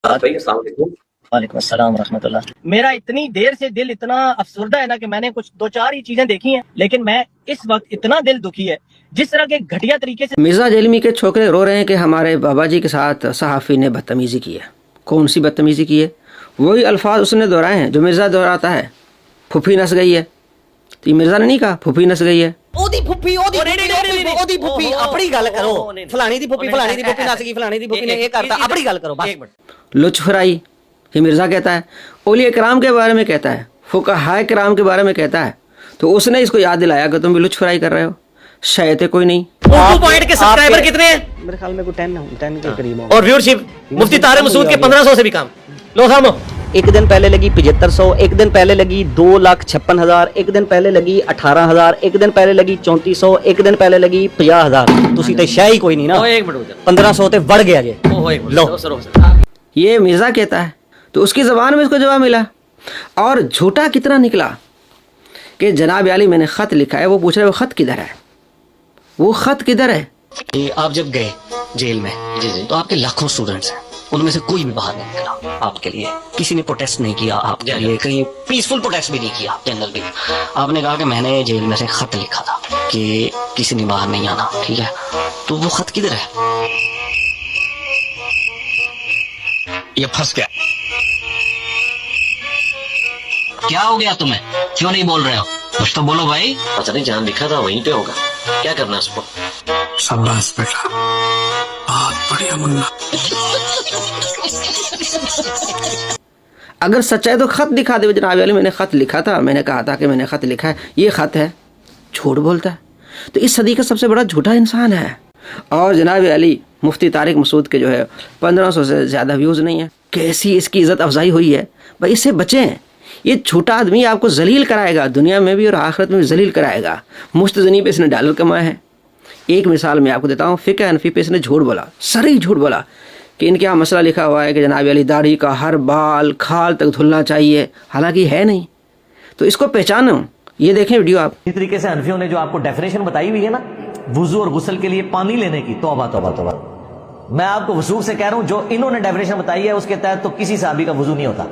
بھائی السلام علیکم۔ وعلیکم السلام ورحمۃ اللہ۔ میرا اتنی دیر سے دل اتنا افسردہ ہے نا کہ میں نے کچھ دو چار ہی چیزیں دیکھی ہیں، لیکن میں اس وقت اتنا دل دکھی ہے جس طرح کے گھٹیا طریقے سے مرزا جیلمی کے چھوکرے رو رہے ہیں کہ ہمارے بابا جی کے ساتھ صحافی نے بدتمیزی کی ہے۔ کون سی بدتمیزی کی ہے؟ وہی الفاظ اس نے دہرائے ہیں جو مرزا دہراتا ہے، پھوپھی نس گئی ہے۔ تو یہ مرزا نے نہیں کہا پھوپھی نس گئی ہے۔ اودی پھپھی اپنی گل کرو، فلانی دی پھپھی نس گئی، فلانی دی پھپھی نے یہ کرتا، اپنی گل کرو بس۔ لطف فرائی یہ مرزا کہتا ہے، اولیاء کرام کے بارے میں کہتا ہے، فقہاء کرام کے بارے میں کہتا ہے، تو اس نے اس کو یاد دلایا کہ تم بھی لطف فرائی کر رہے ہو، شاید کوئی نہیں۔ 2 پوائنٹ کے سبسکرائبر کتنے ہیں؟ میرے خیال میں کوئی 10 کے قریب ہو۔ اور ویورشپ مفتی طارق مسعود کے 1500 سے بھی کم۔ لو خامو، ایک دن پہلے لگی 7500، ایک دن پہلے لگی 2,56,000، ایک دن پہلے لگی 18,000، ایک دن پہلے لگی 3400، ایک دن پہلے لگی 50,000۔ تسی تے شے ہی کوئی نہیں نا، 1500 تے بڑھ گیا جے۔ لو یہ مرزا کہتا ہے تو اس کی زبان میں اس کو جواب ملا۔ اور جھوٹا کتنا نکلا کہ جناب علی میں نے خط لکھا ہے، وہ پوچھ رہے وہ خط کدھر ہے، وہ خط کدھر ہے؟ آپ جب گئے جیل میں تو آپ کے لاکھوں اسٹوڈنٹس ہیں، ان میں سے کوئی بھی باہر نہیں نکلا آپ کے لیے، کسی نے پروٹیسٹ نہیں کیا آپ کے لیے، کہیں پیسفل پروٹیسٹ بھی نہیں کیا جنرل بھی۔ آپ نے کہا کہ میں نے جیل میں سے خط لکھا تھا کہ کسی نے باہر نہیں آنا، ٹھیک ہے، تو وہ خط کدھر ہے؟ یہ پھنس گیا۔ کیا ہو گیا تمہیں؟ کیوں نہیں بول رہے ہو؟ کچھ تو بولو بھائی۔ پتہ نہیں جہاں لکھا تھا وہیں پہ ہوگا، کیا کرنا اس کو؟ شاباش بیٹا، بہت بڑھیا منا۔ اگر سچ ہے تو خط دکھا دے جناب علی، میں نے خط لکھا تھا، میں نے کہا تھا کہ میں نے خط لکھا ہے، یہ خط ہے۔ جھوٹ بولتا ہے، تو اس صدی کا سب سے بڑا جھوٹا انسان ہے۔ اور جناب علی مفتی طارق مسعود کے جو ہے 1500 سے زیادہ ویوز نہیں ہیں۔ کیسی اس کی عزت افزائی ہوئی ہے، بھائی اس سے بچیں۔ یہ جھوٹا آدمی آپ کو ذلیل کرائے گا، دنیا میں بھی اور آخرت میں بھی ذلیل کرائے گا۔ مشت زنی پہ اس نے ڈالر کمایا ہے۔ ایک مثال میں آپ کو دیتا ہوں، فقہ حنفی پہ اس نے جھوٹ بولا، صریح جھوٹ بولا کہ ان کے یہاں مسئلہ لکھا ہوا ہے کہ جناب علی داڑھی کا ہر بال کھال تک دھلنا چاہیے، حالانکہ ہے نہیں۔ تو اس کو پہچانو، یہ دیکھیں ویڈیو آپ۔ اس طریقے سے حنفیوں نے جو آپ کو ڈیفینیشن بتائی ہوئی ہے نا وضو اور غسل کے لیے پانی لینے کی، توبہ توبہ توبہ، میں آپ کو وضو سے کہہ رہا ہوں، جو انہوں نے ڈیفینیشن بتائی ہے اس کے تحت تو کسی صحابی کا وضو نہیں ہوتا۔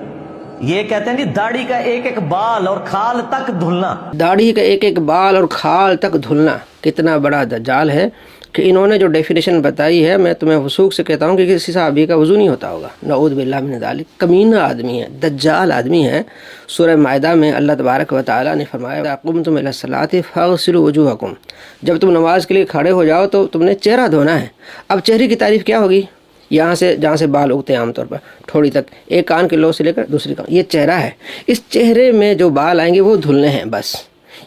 یہ کہتے ہیں جی داڑھی کا ایک ایک بال اور کھال تک دھلنا، داڑھی کا ایک ایک بال اور کھال تک دھلنا کتنا بڑا دجال ہے کہ انہوں نے جو ڈیفینیشن بتائی ہے، میں تمہیں وثوق سے کہتا ہوں کہ کسی صحابی کا وضو نہیں ہوتا ہوگا۔ نعوذ باللہ من ذالک، کمینہ آدمی ہے، دجال آدمی ہے۔ سورہ مائدہ میں اللہ تبارک و تعالیٰ نے فرمایا اذا قمتم الی الصلاۃ فاغسلوا وجوہکم، جب تم نماز کے لیے کھڑے ہو جاؤ تو تم نے چہرہ دھونا ہے۔ اب چہرے کی تعریف کیا ہوگی؟ یہاں سے جہاں سے بال اگتے ہیں عام طور پر ٹھوڑی تک، ایک کان کے لو سے لے کر دوسری کان، یہ چہرہ ہے۔ اس چہرے میں جو بال آئیں گے وہ دھلنے ہیں بس،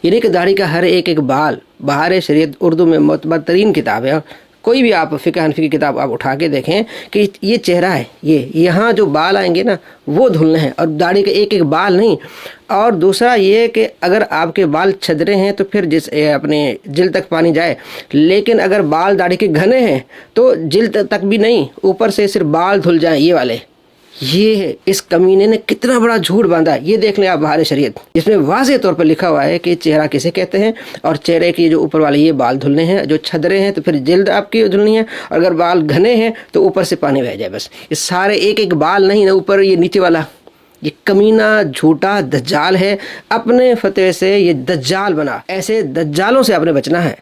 یعنی کہ داڑھی کا ہر ایک ایک بال۔ بہار شریعت اردو میں معتبر ترین کتاب ہے، کوئی بھی آپ فقہ حنفی کی کتاب آپ اٹھا کے دیکھیں کہ یہ چہرہ ہے، یہ یہاں جو بال آئیں گے نا وہ دھلنے ہیں، اور داڑھی کے ایک ایک بال نہیں۔ اور دوسرا یہ کہ اگر آپ کے بال چھدرے ہیں تو پھر اپنے جلد تک پانی جائے، لیکن اگر بال داڑھی کے گھنے ہیں تو جلد تک بھی نہیں، اوپر سے صرف بال دھل جائیں یہ والے۔ یہ اس کمینے نے کتنا بڑا جھوٹ باندھا ہے، یہ دیکھ لیں آپ بہار شریعت، جس میں واضح طور پر لکھا ہوا ہے کہ چہرہ کسے کہتے ہیں، اور چہرے کی جو اوپر والے یہ بال دھلنے ہیں، جو چھدرے ہیں تو پھر جلد آپ کی دھلنی ہے، اور اگر بال گھنے ہیں تو اوپر سے پانی بہ جائے بس۔ یہ سارے ایک ایک بال نہیں، نہ اوپر یہ نیچے والا۔ یہ کمینہ جھوٹا دجال ہے، اپنے فتوے سے یہ دجال بنا۔ ایسے دجالوں سے آپ نے بچنا ہے۔